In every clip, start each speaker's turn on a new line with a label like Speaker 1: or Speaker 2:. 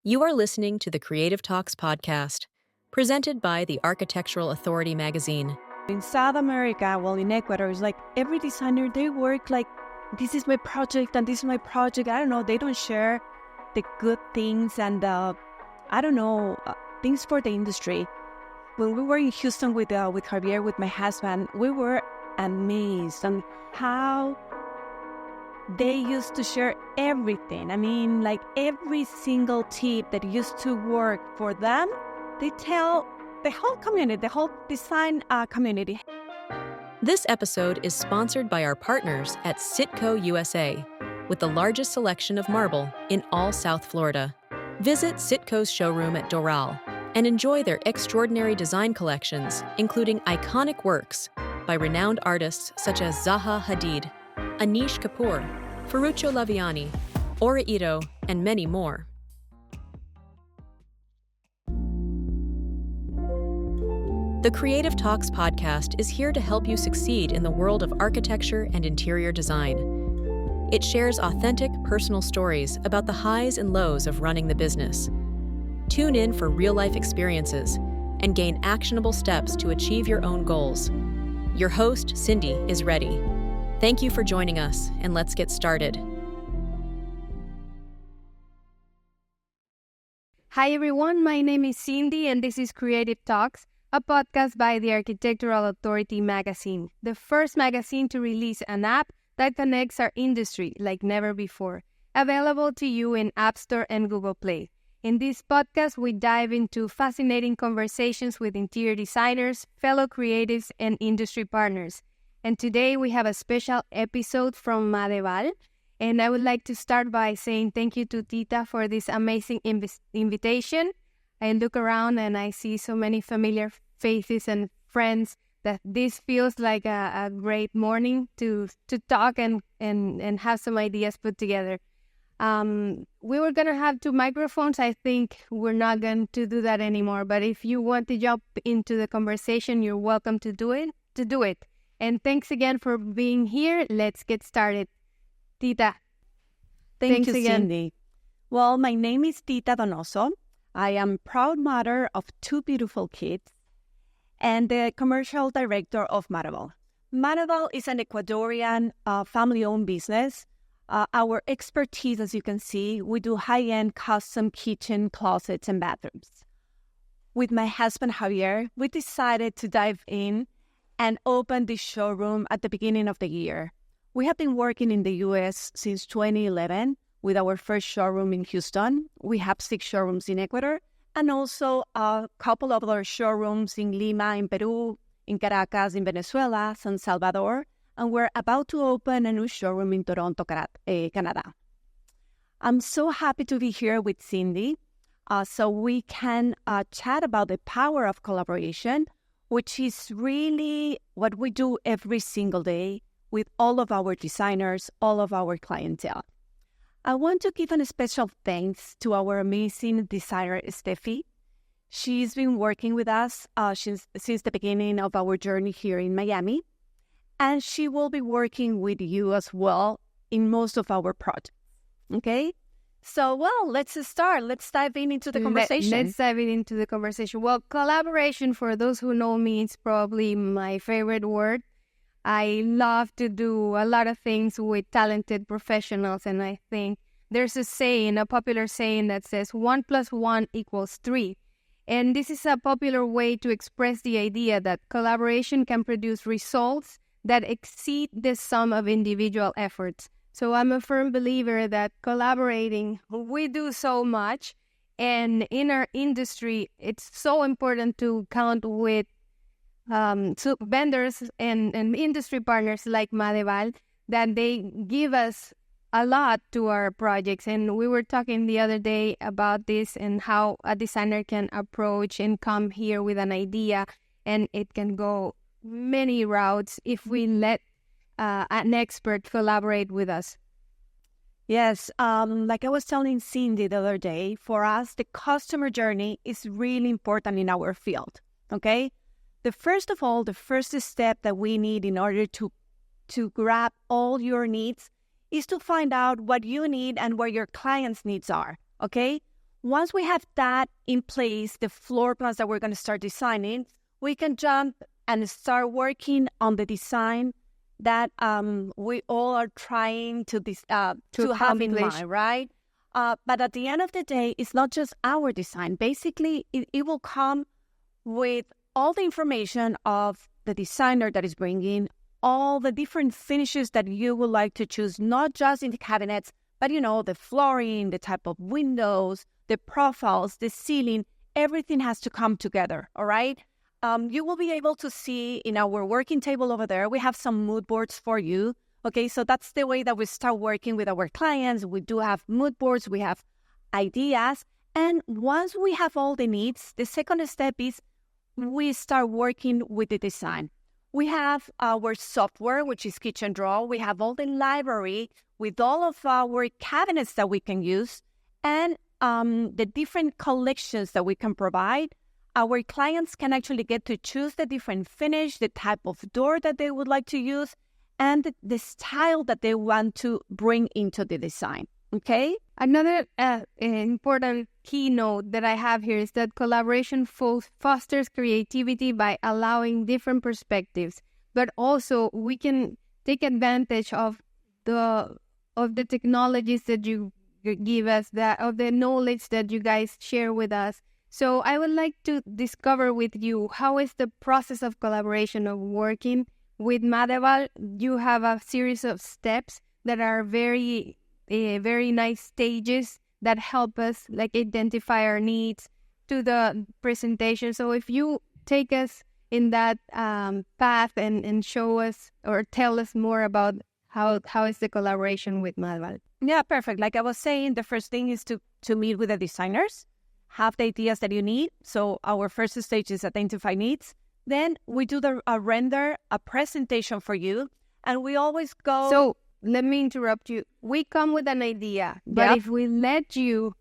Speaker 1: You are listening to the Creative Talks podcast, presented by the Architectural Authority magazine.
Speaker 2: In South America, in Ecuador, it's like every designer, they work like, this is my project and this is my project. I don't know, they don't share the good things and, things for the industry. When we were in Houston with Javier, with my husband, we were amazed on how they used to share everything. I mean, like every single tip that used to work for them, they tell the whole community, the whole design community.
Speaker 1: This episode is sponsored by our partners at Sitco USA, with the largest selection of marble in all South Florida. Visit Sitco's showroom at Doral and enjoy their extraordinary design collections, including iconic works by renowned artists such as Zaha Hadid, Anish Kapoor, Ferruccio Laviani, Ora Ito, and many more. The Creative Talks podcast is here to help you succeed in the world of architecture and interior design. It shares authentic, personal stories about the highs and lows of running the business. Tune in for real-life experiences and gain actionable steps to achieve your own goals. Your host, Cindy, is ready. Thank you for joining us, and let's get started.
Speaker 3: Hi everyone, my name is Cindy and this is Creative Talks, a podcast by the Architectural Authority magazine, the first magazine to release an app that connects our industry like never before, available to you in App Store and Google Play. In this podcast, we dive into fascinating conversations with interior designers, fellow creatives, and industry partners. And today we have a special episode from Madeval. And I would like to start by saying thank you to Tita for this amazing invitation. I look around and I see so many familiar faces and friends that this feels like a great morning to talk and have some ideas put together. We were going to have 2 microphones. I think we're not going to do that anymore. But if you want to jump into the conversation, you're welcome to do it. And thanks again for being here. Let's get started. Tita.
Speaker 2: Thanks you,
Speaker 3: again.
Speaker 2: Cindy. Well, my name is Tita Donoso. I am proud mother of 2 beautiful kids and the commercial director of Madeval. Madeval is an Ecuadorian family-owned business. Our expertise, as you can see, we do high-end custom kitchen, closets, and bathrooms. With my husband, Javier, we decided to dive in and open this showroom at the beginning of the year. We have been working in the U.S. since 2011 with our first showroom in Houston. We have 6 showrooms in Ecuador and also a couple of other showrooms in Lima, in Peru, in Caracas, in Venezuela, San Salvador, and we're about to open a new showroom in Toronto, Canada. I'm so happy to be here with Cindy so we can chat about the power of collaboration, which is really what we do every single day with all of our designers, all of our clientele. I want to give a special thanks to our amazing designer, Steffi. She's been working with us since the beginning of our journey here in Miami, and she will be working with you as well in most of our projects. Okay? So, let's start. Let's dive into the conversation.
Speaker 3: Let's dive into the conversation. Well, collaboration, for those who know me, is probably my favorite word. I love to do a lot of things with talented professionals, and I think there's a popular saying that says 1 + 1 = 3. And this is a popular way to express the idea that collaboration can produce results that exceed the sum of individual efforts. So I'm a firm believer that collaborating, we do so much, and in our industry, it's so important to count with vendors and industry partners like Madeval, that they give us a lot to our projects. And we were talking the other day about this and how a designer can approach and come here with an idea, and it can go many routes if we let an expert collaborate with us.
Speaker 2: Yes, like I was telling Cindy the other day, for us, the customer journey is really important in our field, okay? The first step that we need in order to grab all your needs is to find out what you need and what your clients' needs are, okay? Once we have that in place, the floor plans that we're going to start designing, we can jump and start working on the design that we all are trying to have in mind, right? But at the end of the day, it's not just our design. Basically, it will come with all the information of the designer that is bringing, all the different finishes that you would like to choose, not just in the cabinets, but, the flooring, the type of windows, the profiles, the ceiling, everything has to come together, all right? You will be able to see in our working table over there, we have some mood boards for you. Okay, so that's the way that we start working with our clients. We do have mood boards, we have ideas. And once we have all the needs, the second step is we start working with the design. We have our software, which is Kitchen Draw. We have all the library with all of our cabinets that we can use and the different collections that we can provide. Our clients can actually get to choose the different finish, the type of door that they would like to use, and the style that they want to bring into the design, okay?
Speaker 3: Another important keynote that I have here is that collaboration fosters creativity by allowing different perspectives, but also we can take advantage of the technologies that you give us, of the knowledge that you guys share with us. So I would like to discover with you, how is the process of collaboration of working with Madeval? You have a series of steps that are very nice stages that help us identify our needs to the presentation. So if you take us in that path and show us or tell us more about how is the collaboration with Madeval.
Speaker 2: Yeah, perfect. Like I was saying, the first thing is to meet with the designers, have the ideas that you need. So our first stage is identify needs. Then we do a render, a presentation for you, and we always go...
Speaker 3: So let me interrupt you. We come with an idea, but if we let you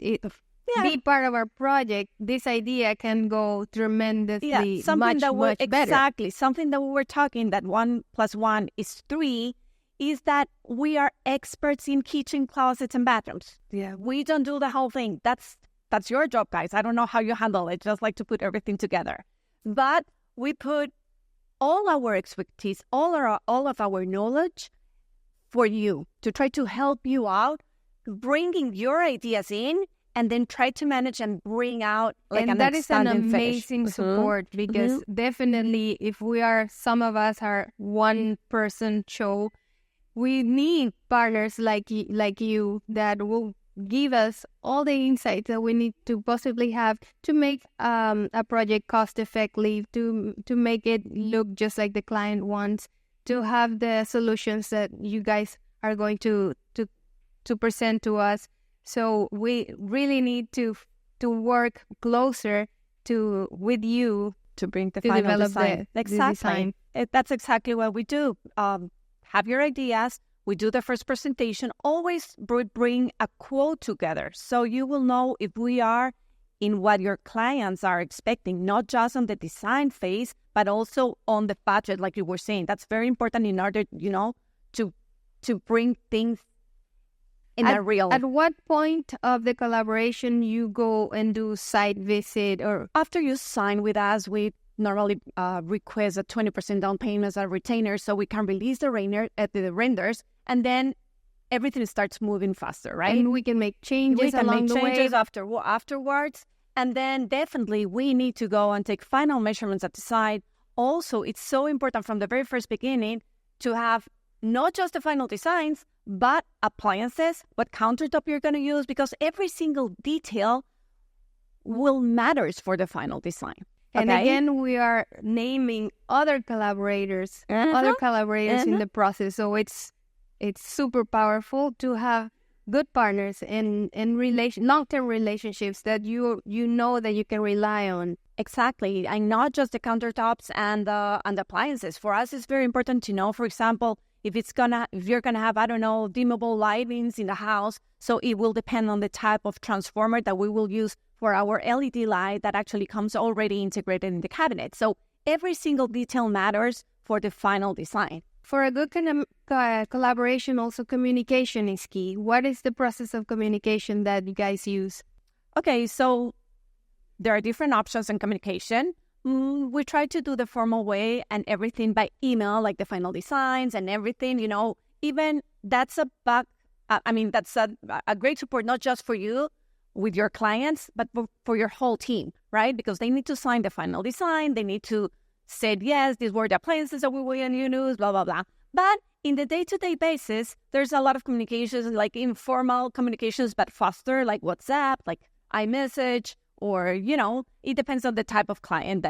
Speaker 3: be part of our project, this idea can go tremendously much better.
Speaker 2: Exactly. Something that we were talking, that 1 + 1 is 3, is that we are experts in kitchen, closets, and bathrooms.
Speaker 3: Yeah.
Speaker 2: We don't do the whole thing. That's your job, guys. I don't know how you handle it. Just like to put everything together. But we put all our expertise, all of our knowledge for you to try to help you out, bringing your ideas in, and then try to manage and bring out
Speaker 3: and that is an amazing support because definitely if some of us are one person show, we need partners like you that will give us all the insights that we need to possibly have to make a project cost effective, to make it look just like the client wants, to have the solutions that you guys are going to present to us. So we really need to work closer with you
Speaker 2: to bring the final design.
Speaker 3: Exactly.
Speaker 2: That's exactly what we do. Have your ideas. We do the first presentation. Always bring a quote together so you will know if we are in what your clients are expecting, not just on the design phase, but also on the budget, like you were saying. That's very important in order, to bring things in a real...
Speaker 3: At what point of the collaboration you go and do site visit? Or
Speaker 2: after you sign with us, we normally request a 20% down payment as a retainer so we can release the renders, and then everything starts moving faster, right?
Speaker 3: And we can make changes along the way.
Speaker 2: Afterwards. And then definitely we need to go and take final measurements at the site. Also, it's so important from the very first beginning to have not just the final designs, but appliances, what countertop you're going to use, because every single detail will matters for the final design.
Speaker 3: And again, we are naming other collaborators in the process. So it's super powerful to have good partners in long-term relationships that you know that you can rely on.
Speaker 2: Exactly, and not just the countertops and the appliances. For us, it's very important to know, for example, if you're gonna have, dimmable lightings in the house. So it will depend on the type of transformer that we will use for our LED light that actually comes already integrated in the cabinet. So every single detail matters for the final design.
Speaker 3: For a good collaboration, also communication is key. What is the process of communication that you guys use?
Speaker 2: Okay, so there are different options in communication. We try to do the formal way and everything by email, like the final designs and everything, even that's that's a great support, not just for you with your clients, but for your whole team, right? Because they need to sign the final design. They need to say, yes, these were the appliances that we will use, blah, blah, blah. But in the day-to-day basis, there's a lot of communications, like informal communications, but faster, like WhatsApp, like iMessage, or, it depends on the type of client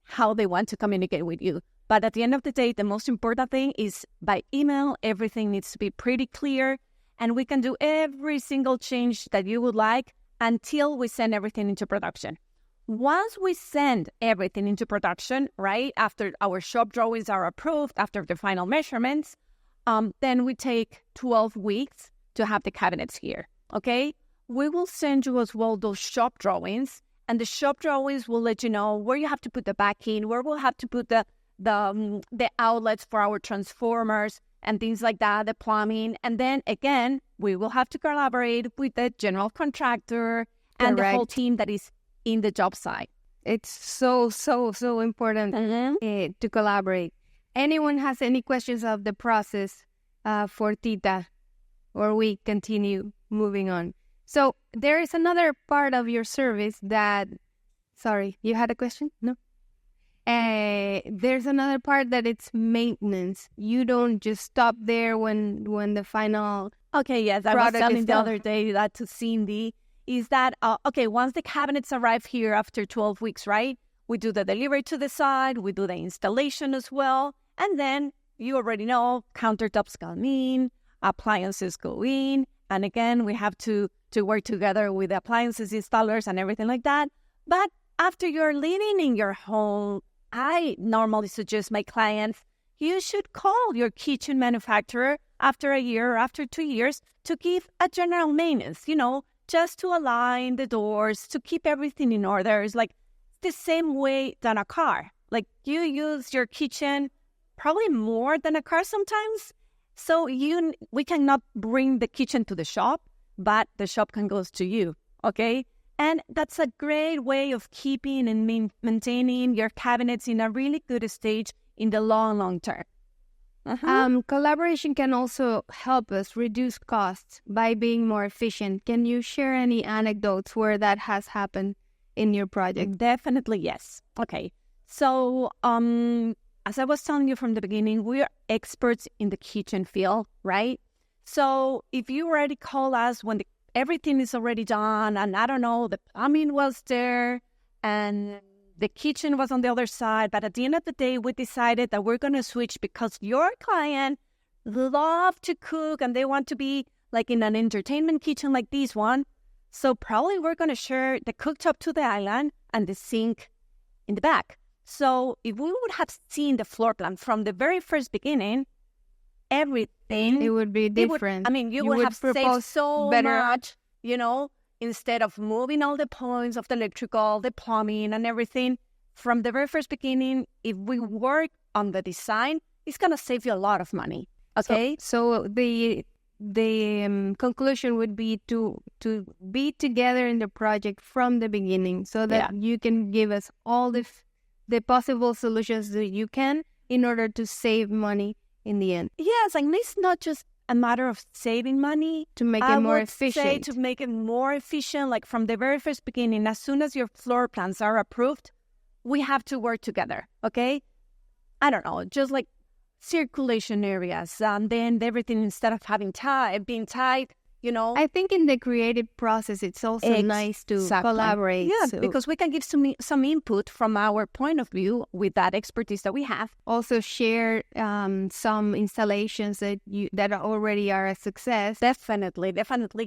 Speaker 2: how they want to communicate with you. But at the end of the day, the most important thing is by email, everything needs to be pretty clear, and we can do every single change that you would like until we send everything into production. Once we send everything into production, right, after our shop drawings are approved, after the final measurements, then we take 12 weeks to have the cabinets here, okay? We will send you as well those shop drawings, and the shop drawings will let you know where you have to put the backing, where we'll have to put the outlets for our transformers and things like that, the plumbing. And then again, we will have to collaborate with the general contractor and the whole team that is in the job site.
Speaker 3: It's so important to collaborate. Anyone has any questions of the process for Tita, or we continue moving on? So there is another part of your service that, sorry, you had a question? No? There's another part that it's maintenance. You don't just stop there when the final
Speaker 2: Okay, yes, I was telling the other day that to Cindy, is that, once the cabinets arrive here after 12 weeks, right, we do the delivery to the site, we do the installation as well, and then you already know countertops come in, appliances go in, and again, we have to work together with the appliances installers and everything like that. But after you're living in your home, I normally suggest my clients, you should call your kitchen manufacturer after a year or after 2 years to give a general maintenance, just to align the doors, to keep everything in order. It's like the same way than a car. Like you use your kitchen probably more than a car sometimes. So we cannot bring the kitchen to the shop, but the shop can go to you, okay? And that's a great way of keeping and maintaining your cabinets in a really good stage in the long term.
Speaker 3: Collaboration can also help us reduce costs by being more efficient. Can you share any anecdotes where that has happened in your project?
Speaker 2: Definitely, yes. Okay. So, as I was telling you from the beginning, we are experts in the kitchen field, right? So if you already call us when everything is already done, and I don't know, the plumbing was there and the kitchen was on the other side, but at the end of the day, we decided that we're going to switch because your client love to cook and they want to be like in an entertainment kitchen like this one. So probably we're going to share the cooktop to the island and the sink in the back. So if we would have seen the floor plan from the very first beginning, everything,
Speaker 3: it would be different.
Speaker 2: You would have saved so much, instead of moving all the points of the electrical, the plumbing and everything. From the very first beginning, if we work on the design, it's going to save you a lot of money. Okay?
Speaker 3: So the conclusion would be to be together in the project from the beginning so that you can give us all the possible solutions that you can in order to save money in the end.
Speaker 2: Yes, and it's not just a matter of saving money.
Speaker 3: To make it more efficient.
Speaker 2: To make it more efficient, like from the very first beginning, as soon as your floor plans are approved, we have to work together, okay? I don't know, just like circulation areas, and then everything, instead of being tight,
Speaker 3: I think in the creative process, it's also nice to collaborate.
Speaker 2: Yeah, because we can give some input from our point of view with that expertise that we have.
Speaker 3: Also share some installations that already are a success.
Speaker 2: Definitely,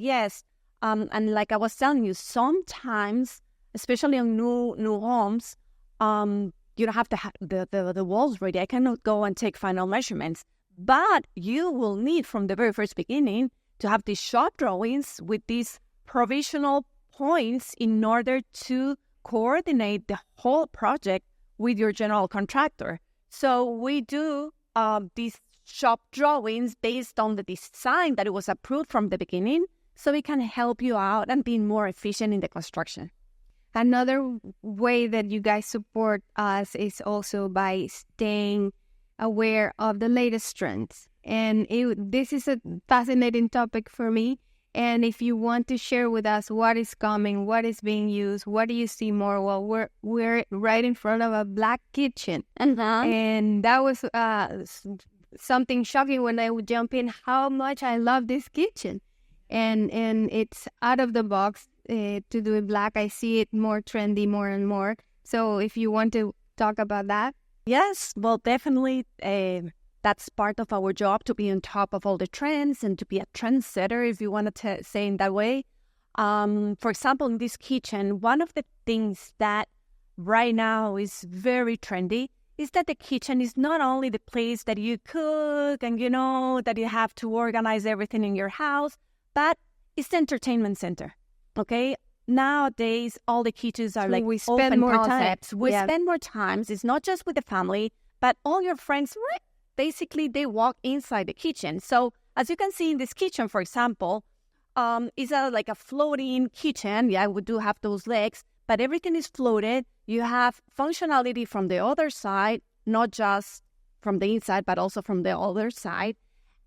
Speaker 2: yes. And like I was telling you, sometimes, especially on new homes, you don't have to have the walls ready. I cannot go and take final measurements. But you will need from the very first beginning to have these shop drawings with these provisional points in order to coordinate the whole project with your general contractor. So we do these shop drawings based on the design that it was approved from the beginning. so it can help you out and be more efficient in the construction.
Speaker 3: Another way that you guys support us is also by staying aware of the latest trends. And this is a fascinating topic for me. And if you want to share with us what is coming, what is being used, what do you see more? Well, we're right in front of a black kitchen. And that was something shocking when I would jump in, how much I love this kitchen. And it's out of the box to do it black. I see it more trendy more and more. So if you want to talk about that.
Speaker 2: Yes, well, definitely that's part of our job, to be on top of all the trends and to be a trendsetter, if you want to say in that way. For example, in this kitchen, one of the things that right now is very trendy is that the kitchen is not only the place that you cook and, that you have to organize everything in your house, but it's the entertainment center, okay? Nowadays, all the kitchens are like
Speaker 3: we spend
Speaker 2: open
Speaker 3: more
Speaker 2: concepts.
Speaker 3: time.
Speaker 2: We spend more time. It's not just with the family, but all your friends, basically, they walk inside the kitchen. So as you can see in this kitchen, for example, it's like a floating kitchen. Yeah, we do have those legs, but everything is floated. You have functionality from the other side, not just from the inside, but also from the other side.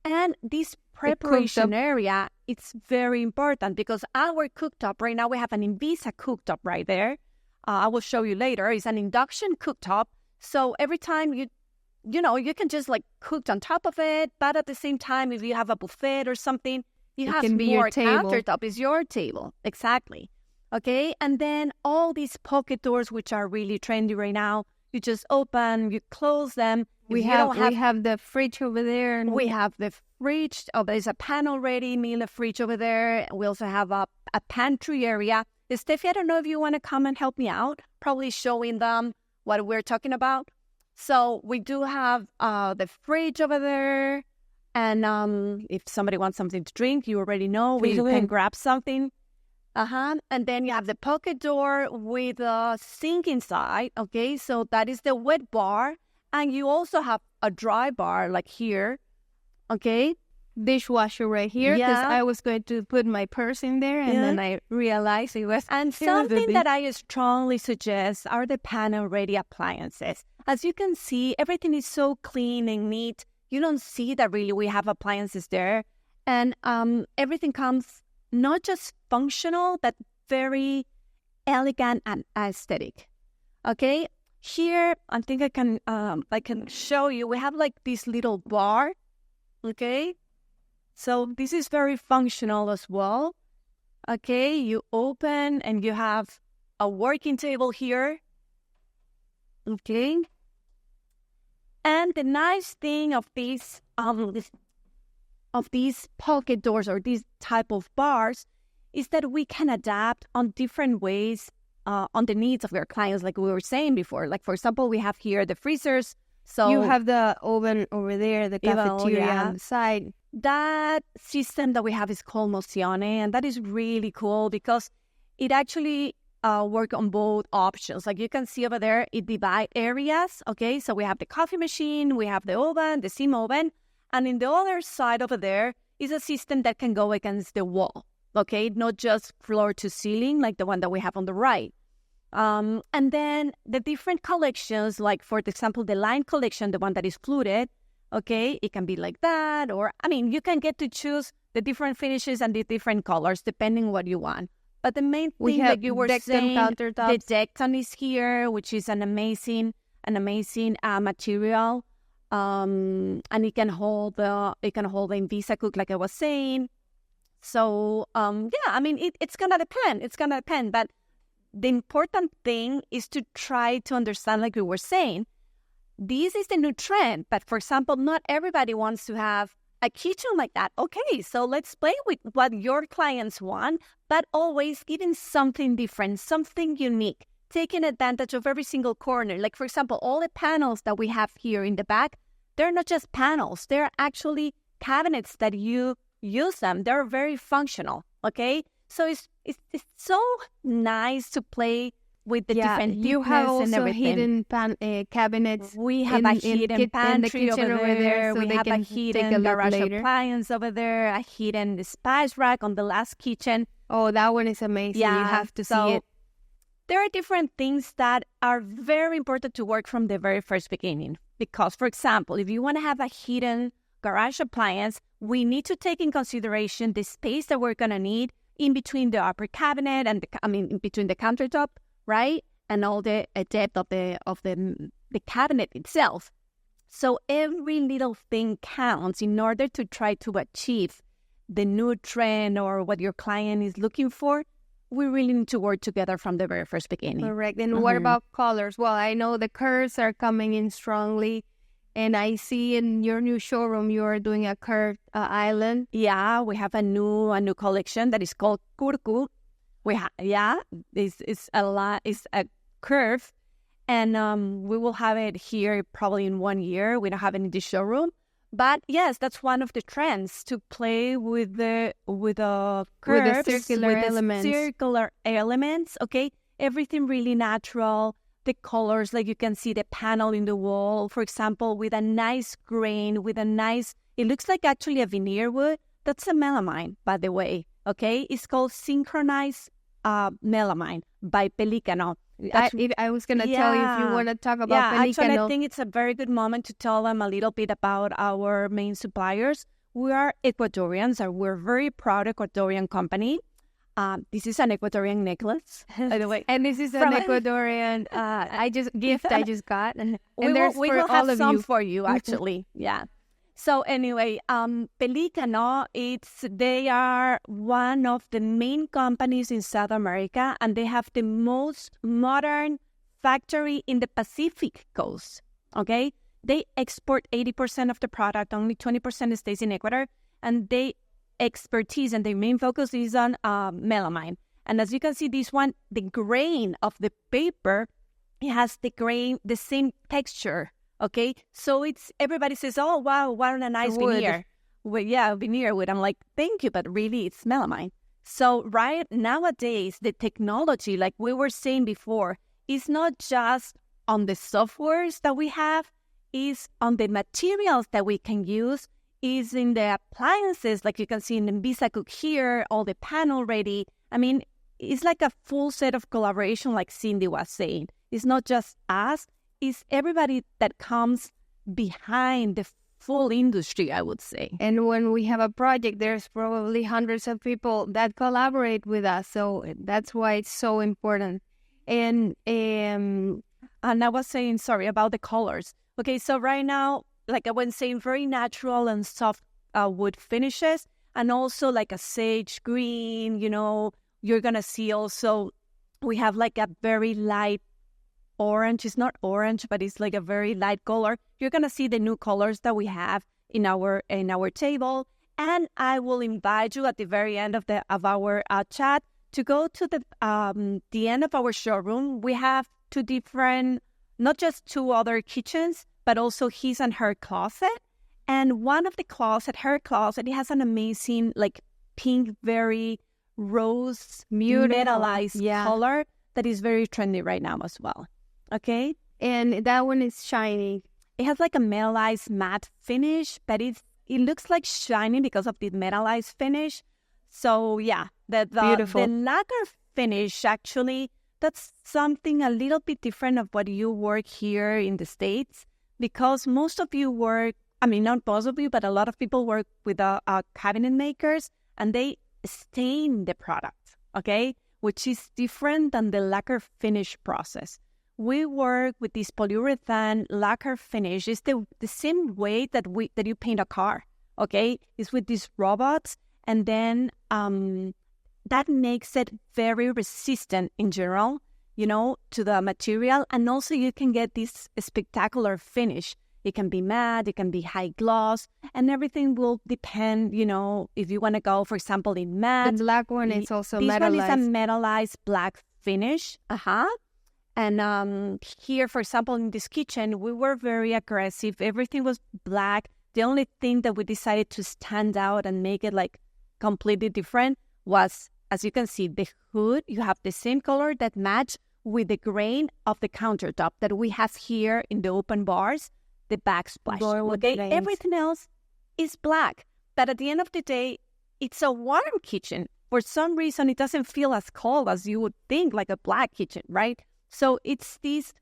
Speaker 2: And this preparation area, it's very important because our cooktop, right now we have an Invisa cooktop right there. I will show you later. It's an induction cooktop. So every time you can just like cook on top of it, but at the same time, if you have a buffet or something, you have more countertop. It's your table. Exactly. Okay. And then all these pocket doors, which are really trendy right now, you just open, you close them.
Speaker 3: We have the fridge over there.
Speaker 2: And we have the fridge. Oh, there's a panel ready, meal fridge over there. We also have a pantry area. Steffi, I don't know if you want to come and help me out, probably showing them what we're talking about. So we do have the fridge over there. And if somebody wants something to drink, you already know, we can grab something. And then you have the pocket door with a sink inside. Okay, so that is the wet bar. And you also have a dry bar like here. Okay.
Speaker 3: Dishwasher right here, because I was going to put my purse in there, and then I realized it was...
Speaker 2: And something that I strongly suggest are the panel-ready appliances. As you can see, everything is so clean and neat. You don't see that really we have appliances there. And everything comes not just functional, but very elegant and aesthetic. Okay? Here, I think I can show you. We have like this little bar. Okay? So this is very functional as well. Okay, you open and you have a working table here. Okay. And the nice thing of these pocket doors or these type of bars is that we can adapt on different ways on the needs of our clients, like we were saying before. Like, for example, we have here the freezers. So
Speaker 3: you have the oven over there, the cafeteria on the side.
Speaker 2: That system that we have is called Mozione, and that is really cool because it actually works on both options. Like you can see over there, it divides areas. Okay, so we have the coffee machine, we have the oven, the steam oven, and in the other side over there is a system that can go against the wall. Okay, not just floor to ceiling like the one that we have on the right. And then the different collections, like for example, the line collection, the one that is fluted, okay, it can be like that. Or, I mean, you can get to choose the different finishes and the different colors depending what you want. But the main thing that you were saying, the Decton is here, which is an amazing material. And it can hold the Invisa cook, like I was saying. So, I mean, it's going to depend. But the important thing is to try to understand, like we were saying, this is the new trend. But for example, not everybody wants to have a kitchen like that. Okay, so let's play with what your clients want, but always giving something different, something unique, taking advantage of every single corner. Like, for example, all the panels that we have here in the back, they're not just panels. They're actually cabinets that you use them. They're very functional, okay? So it's so nice to play with the different thickness
Speaker 3: you have
Speaker 2: and
Speaker 3: also
Speaker 2: everything.
Speaker 3: hidden cabinets.
Speaker 2: We have a hidden pantry
Speaker 3: in the kitchen
Speaker 2: over there.
Speaker 3: so
Speaker 2: We
Speaker 3: they
Speaker 2: have a
Speaker 3: can take a
Speaker 2: hidden
Speaker 3: look
Speaker 2: garage
Speaker 3: later.
Speaker 2: appliance over there, a hidden spice rack on the last kitchen.
Speaker 3: Oh, that one is amazing. You have to see it.
Speaker 2: There are different things that are very important to work from the very first beginning. Because, for example, if you want to have a hidden garage appliance, we need to take in consideration the space that we're going to need in between the upper cabinet and in between the countertop, right? And all the depth of the cabinet itself. So every little thing counts in order to try to achieve the new trend or what your client is looking for. We really need to work together from the very first beginning.
Speaker 3: Correct. And what about colors? Well, I know the curves are coming in strongly. And I see in your new showroom, you are doing a curved island.
Speaker 2: Yeah, we have a new collection that is called Kurku. It's a curve, and we will have it here probably in 1 year. We don't have it in the showroom, but yes, that's one of the trends to play with the curves, circular elements. Okay, everything really natural. The colors, like you can see the panel in the wall, for example, with a nice grain, it looks like actually a veneer wood. That's a melamine, by the way, okay? It's called Synchronized Melamine by Pelicano.
Speaker 3: I was going to tell you if you want to talk about Pelicano.
Speaker 2: Actually, I think it's a very good moment to tell them a little bit about our main suppliers. We are Ecuadorians, and we're a very proud Ecuadorian company. This is an Ecuadorian necklace, by the way.
Speaker 3: And this is an Ecuadorian I just got. And
Speaker 2: we
Speaker 3: there's
Speaker 2: will
Speaker 3: for
Speaker 2: have
Speaker 3: all of
Speaker 2: some
Speaker 3: you.
Speaker 2: for you, actually. Yeah. So anyway, Pelicano, they are one of the main companies in South America, and they have the most modern factory in the Pacific coast. Okay, they export 80% of the product. Only 20% stays in Ecuador, and they expertise and their main focus is on melamine. And as you can see, this one, the grain of the paper, it has the same texture. Okay, so everybody says, "Oh wow, what a nice veneer." Well, yeah, veneer wood. I'm like, thank you, but really, it's melamine. So right nowadays, the technology, like we were saying before, is not just on the softwares that we have, is on the materials that we can use. Is in the appliances, like you can see in the Visa Cook here, all the panel ready. I mean, it's like a full set of collaboration, like Cindy was saying. It's not just us, it's everybody that comes behind the full industry, I would say.
Speaker 3: And when we have a project, there's probably hundreds of people that collaborate with us. So that's why it's so important. And
Speaker 2: I was saying, sorry, about the colors. Okay, so right now, like I was saying, very natural and soft wood finishes, and also like a sage green, you're going to see also, we have like a very light orange. It's not orange, but it's like a very light color. You're going to see the new colors that we have in our table. And I will invite you at the very end of our chat to go to the end of our showroom. We have not just two other kitchens, but also his and her closet. And one of the her closet, it has an amazing, like, pink, very rose, metallized color that is very trendy right now as well. Okay?
Speaker 3: And that one is shiny.
Speaker 2: It has like a metallized matte finish, but it looks like shiny because of the metallized finish. So yeah,
Speaker 3: beautiful.
Speaker 2: The lacquer finish, actually, that's something a little bit different of what you work here in the States. Because most of you work, not most of you, but a lot of people work with cabinet makers, and they stain the product, okay? Which is different than the lacquer finish process. We work with this polyurethane lacquer finish. It's the same way that you paint a car, okay? It's with these robots, and then that makes it very resistant in general, to the material. And also you can get this spectacular finish. It can be matte, it can be high gloss, and everything will depend, if you want to go, for example, in matte.
Speaker 3: The black one is also metallized.
Speaker 2: This one is a metallized black finish. And here, for example, in this kitchen, we were very aggressive. Everything was black. The only thing that we decided to stand out and make it like completely different was, as you can see, the hood. You have the same color that match with the grain of the countertop that we have here in the open bars, the backsplash. Okay, everything else is black. But at the end of the day, it's a warm kitchen. For some reason, it doesn't feel as cold as you would think, like a black kitchen, right? So it's this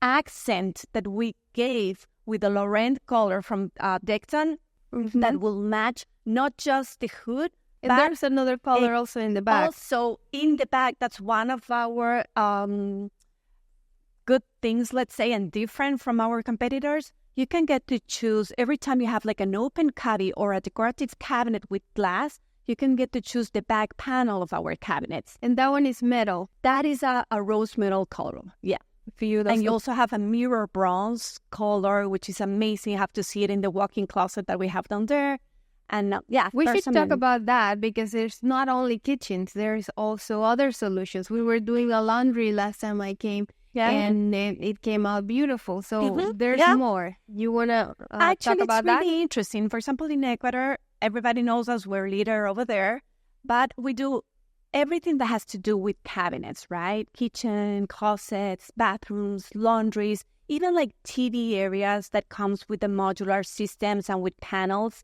Speaker 2: accent that we gave with the Laurent color from Decton that will match not just the hood,
Speaker 3: and there's another color also in the back.
Speaker 2: Also in the back, that's one of our good things, let's say, and different from our competitors. You can get to choose every time you have like an open cubby or a decorative cabinet with glass, you can get to choose the back panel of our cabinets.
Speaker 3: And that one is metal.
Speaker 2: That is a rose metal color. Yeah.
Speaker 3: For you,
Speaker 2: and you also have a mirror bronze color, which is amazing. You have to see it in the walk-in closet that we have down there. And
Speaker 3: we should talk about that because there's not only kitchens, there's also other solutions. We were doing a laundry last time I came, and it came out beautiful. So there's more. You want to talk about that?
Speaker 2: Actually, it's really interesting. For example, in Ecuador, everybody knows us. We're leader over there, but we do everything that has to do with cabinets, right? Kitchen, closets, bathrooms, laundries, even like TV areas that comes with the modular systems and with panels.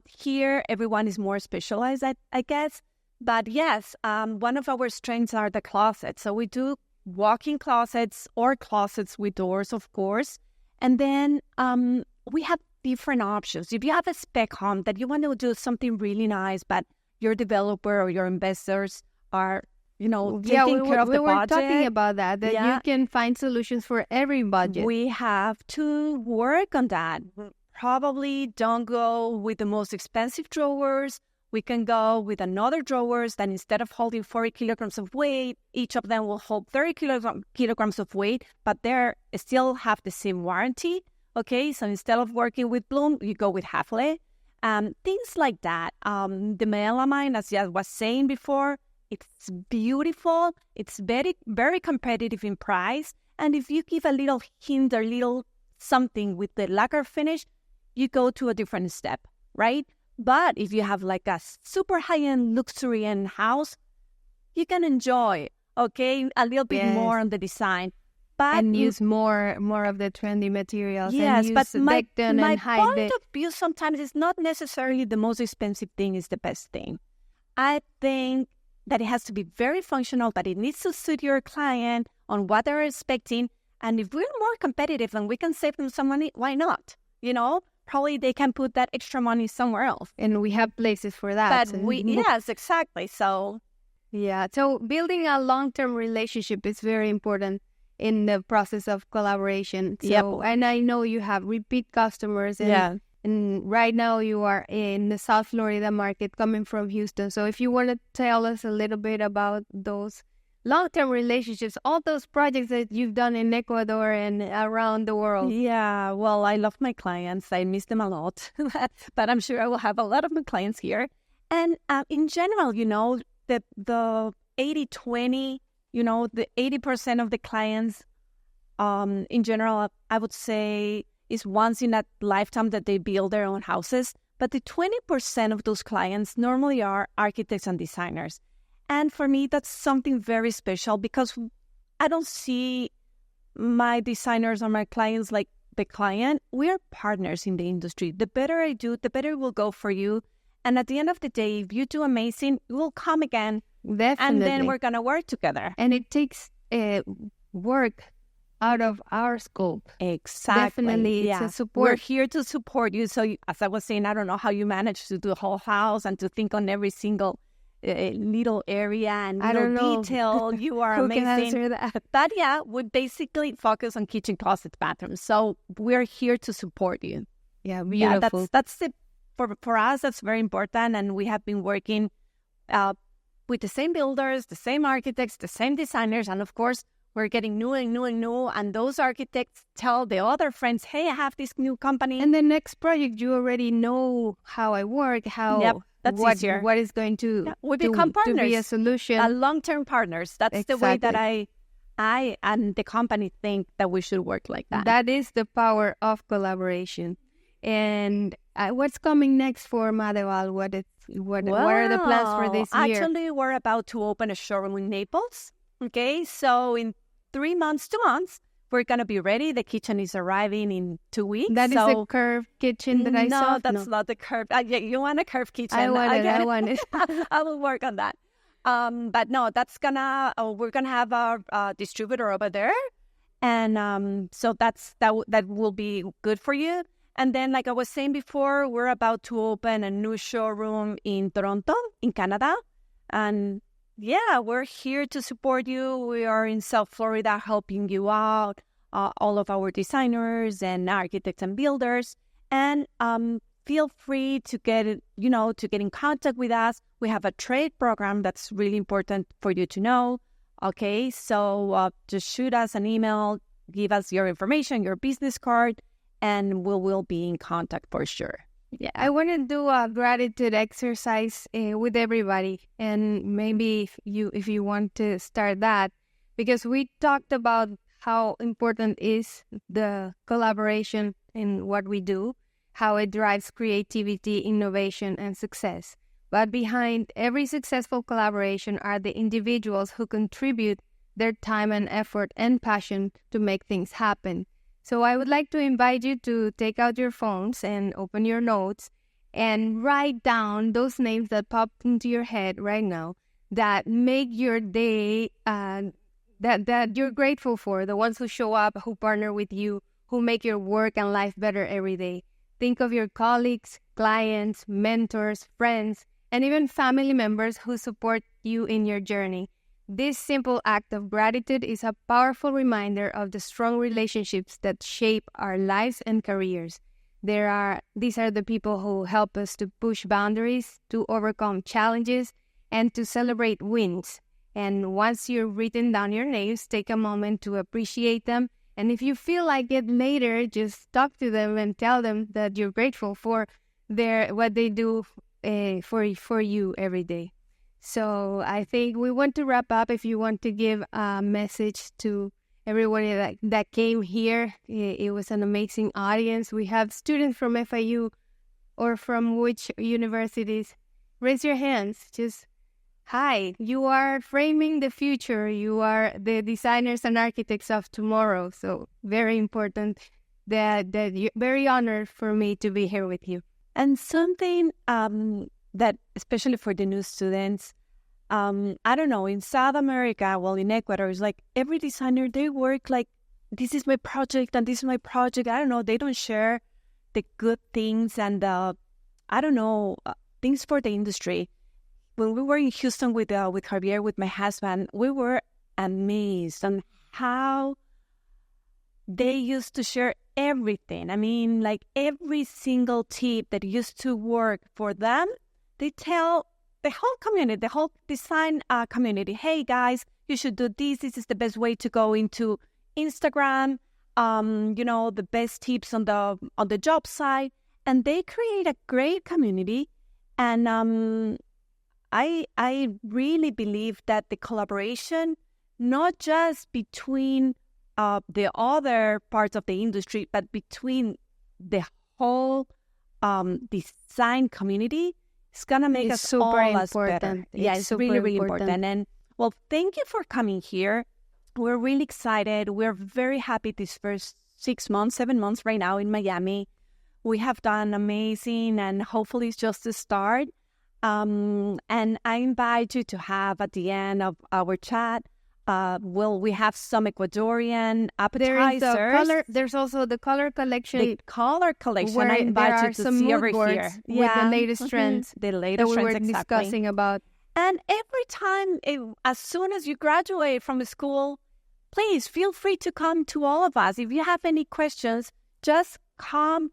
Speaker 2: Here, everyone is more specialized, I guess. But yes, one of our strengths are the closets. So we do walk-in closets or closets with doors, of course. And then we have different options. If you have a spec home that you want to do something really nice, but your developer or your investors are, taking care of the budget.
Speaker 3: We were talking about that you can find solutions for every budget.
Speaker 2: We have to work on that. Probably don't go with the most expensive drawers. We can go with another drawers that instead of holding 40 kilograms of weight, each of them will hold 30 kilograms of weight, but they still have the same warranty. Okay, so instead of working with Bloom, you go with Hafele. Things like that. The melamine, as I was saying before, it's beautiful. It's very, very competitive in price. And if you give a little hint or little something with the lacquer finish, you go to a different step, right? But if you have like a super high-end luxury house, you can enjoy, okay, a little bit more on the design. But
Speaker 3: and use more of the trendy materials.
Speaker 2: Yes,
Speaker 3: and
Speaker 2: but my
Speaker 3: point
Speaker 2: of view sometimes is not necessarily the most expensive thing is the best thing. I think that it has to be very functional, but it needs to suit your client on what they're expecting. And if we're more competitive and we can save them some money, why not? Probably they can put that extra money somewhere else.
Speaker 3: And we have places for that.
Speaker 2: But yes, exactly. So
Speaker 3: building a long-term relationship is very important in the process of collaboration. And I know you have repeat customers. And right now you are in the South Florida market coming from Houston. So if you want to tell us a little bit about those long-term relationships, all those projects that you've done in Ecuador and around the world.
Speaker 2: Yeah, well, I love my clients. I miss them a lot. But I'm sure I will have a lot of my clients here. And in general, the 80-20, the 80% of the clients, in general, I would say is once in a lifetime that they build their own houses. But the 20% of those clients normally are architects and designers. And for me, that's something very special because I don't see my designers or my clients like the client. We are partners in the industry. The better I do, the better it will go for you. And at the end of the day, if you do amazing, you will come again.
Speaker 3: Definitely.
Speaker 2: And then we're going to work together.
Speaker 3: And it takes work out of our scope.
Speaker 2: Exactly.
Speaker 3: Definitely. It's a support.
Speaker 2: We're here to support you. So as I was saying, I don't know how you manage to do the whole house and to think on every single little area and little detail. You are
Speaker 3: Who
Speaker 2: amazing.
Speaker 3: can answer that?
Speaker 2: But yeah, we basically focus on kitchen, closets, bathrooms. So we're here to support you.
Speaker 3: Yeah, beautiful.
Speaker 2: Yeah, that's it. For us, that's very important. And we have been working with the same builders, the same architects, the same designers. And of course, we're getting new. And those architects tell the other friends, hey, I have this new company.
Speaker 3: And the next project, you already know how I work,
Speaker 2: that's easier.
Speaker 3: What is going to,
Speaker 2: we become partners,
Speaker 3: to be a solution.
Speaker 2: Long-term partners. That's the way that I and the company think that we should work like that.
Speaker 3: That is the power of collaboration. And what's coming next for Madeval? What are the plans for this year?
Speaker 2: Actually, we're about to open a showroom in Naples. Okay, so in 3 months, 2 months, we're going to be ready. The kitchen is arriving in 2 weeks.
Speaker 3: That is the curved kitchen that I saw?
Speaker 2: No, that's not the curved. Yeah, you want a curved kitchen.
Speaker 3: I want it.
Speaker 2: I will work on that. But no, we're gonna have our distributor over there, and so that will be good for you. And then, like I was saying before, we're about to open a new showroom in Toronto, in Canada, and yeah, we're here to support you. We are in South Florida helping you out, all of our designers and architects and builders. And feel free to get in contact with us. We have a trade program that's really important for you to know. Okay, so just shoot us an email, give us your information, your business card, and we will be in contact for sure.
Speaker 3: Yeah, I want to do a gratitude exercise with everybody, and maybe if you want to start that, because we talked about how important is the collaboration in what we do, how it drives creativity, innovation, and success. But behind every successful collaboration are the individuals who contribute their time and effort and passion to make things happen. So I would like to invite you to take out your phones and open your notes and write down those names that pop into your head right now that make your day, that you're grateful for, the ones who show up, who partner with you, who make your work and life better every day. Think of your colleagues, clients, mentors, friends, and even family members who support you in your journey. This simple act of gratitude is a powerful reminder of the strong relationships that shape our lives and careers. These are the people who help us to push boundaries, to overcome challenges, and to celebrate wins. And once you've written down your names, take a moment to appreciate them. And if you feel like it later, just talk to them and tell them that you're grateful for what they do for you every day. So I think we want to wrap up. If you want to give a message to everybody that came here, it was an amazing audience. We have students from FIU or from which universities. Raise your hands. Just, hi, you are framing the future. You are the designers and architects of tomorrow. So very important that you're very honored for me to be here with you.
Speaker 2: And something that, especially for the new students, I don't know, in South America, well, in Ecuador, it's like every designer, they work like, this is my project and this is my project. I don't know, they don't share the good things and, I don't know, things for the industry. When we were in Houston with Javier, with my husband, we were amazed on how they used to share everything. I mean, like every single tip that used to work for them, they tell the whole community, the whole design community, hey guys, you should do this. This is the best way to go into Instagram. The best tips on the job site, and they create a great community. And I really believe that the collaboration, not just between the other parts of the industry, but between the whole design community, it's going to make us all as better. Yeah, it's really, really important. And well, thank you for coming here. We're really excited. We're very happy these first 7 months right now in Miami. We have done amazing, and hopefully it's just the start. And I invite you to have at the end of our chat, we have some Ecuadorian appetizers.
Speaker 3: There's also the color collection.
Speaker 2: The color collection. I invite you to see over here.
Speaker 3: With the latest trends.
Speaker 2: The latest
Speaker 3: that we
Speaker 2: trends,
Speaker 3: were discussing about.
Speaker 2: And every time, as soon as you graduate from school, please feel free to come to all of us. If you have any questions, just come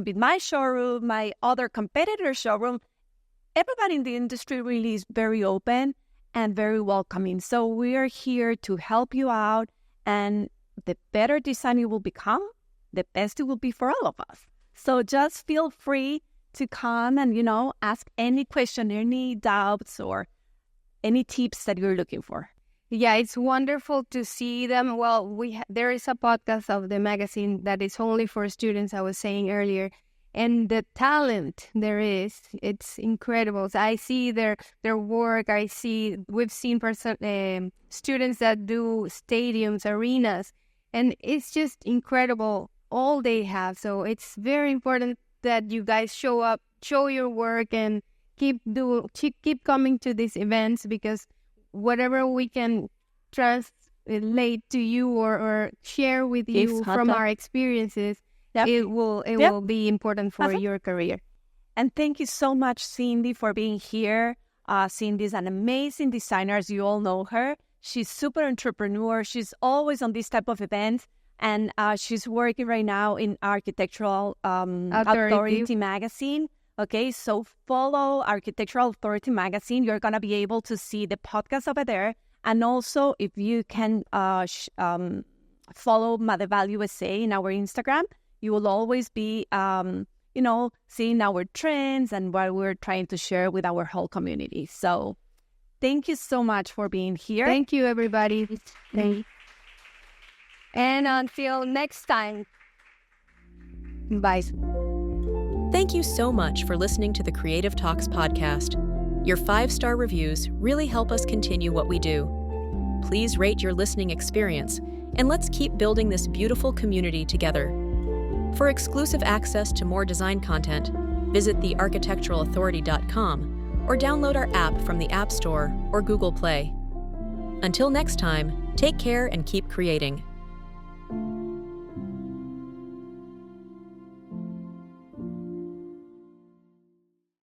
Speaker 2: be my showroom, my other competitor showroom. Everybody in the industry really is very open and very welcoming. So we are here to help you out, and the better design you will become, the best it will be for all of us. So just feel free to come and, ask any question, any doubts, or any tips that you're looking for.
Speaker 3: Yeah, it's wonderful to see them. Well, there is a podcast of the magazine that is only for students, I was saying earlier. and the talent there is, it's incredible. So I see their work. We've seen students that do stadiums, arenas, and it's just incredible all they have. So it's very important that you guys show up, show your work, and keep coming to these events, because whatever we can translate to you or share with you from our experiences, it will be important for your career.
Speaker 2: And thank you so much, Cindy, for being here. Cindy is an amazing designer, as you all know her. She's super entrepreneur. She's always on this type of events, and she's working right now in Architectural Authority magazine. Okay, so follow Architectural Authority magazine. You're gonna be able to see the podcast over there, and also if you can follow Madeval USA in our Instagram, you will always be, seeing our trends and what we're trying to share with our whole community. So thank you so much for being here.
Speaker 3: Thank you, everybody. And until next time, bye.
Speaker 1: Thank you so much for listening to the Creative Talks podcast. Your 5-star reviews really help us continue what we do. Please rate your listening experience, and let's keep building this beautiful community together. For exclusive access to more design content, visit thearchitecturalauthority.com or download our app from the App Store or Google Play. Until next time, take care and keep creating.